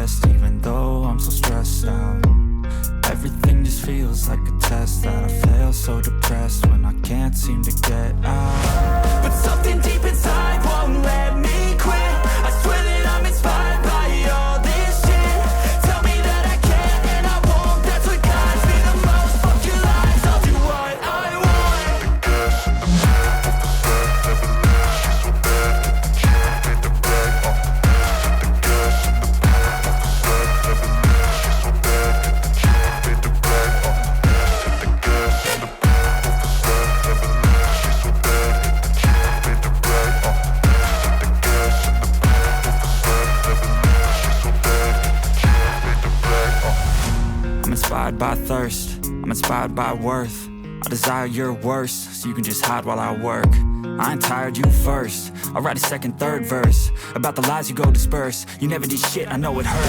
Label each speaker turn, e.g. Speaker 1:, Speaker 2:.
Speaker 1: rest, even though I'm so stressed out. Everything just feels like a test that I fail, so depressed when I can't seem to get out. But something deep inside won't let me quit. I swear that I'm inspired by all this shit. Tell me that I can and I won't, that's what guides me the most. Fuck your lies, I'll do what I want. The gas in the middle of the bed, never leave, she's so bad that the chick made the bag. The gas in the middle of the bed, never leave, she's so bad that the chick made the bag. The gas in the middle of the bed, never leave, she's so bad that the chick made the bag. The gas in the middle of the bed, never leave, she's so bad that the chick made the bag. I'm inspired by thirst, I'm inspired by worth. I desire your worst, so you can just hide while I work. I ain't tired, you first. I'll write a second, third verse about the lies you go disperse. You never did shit, I know it hurt.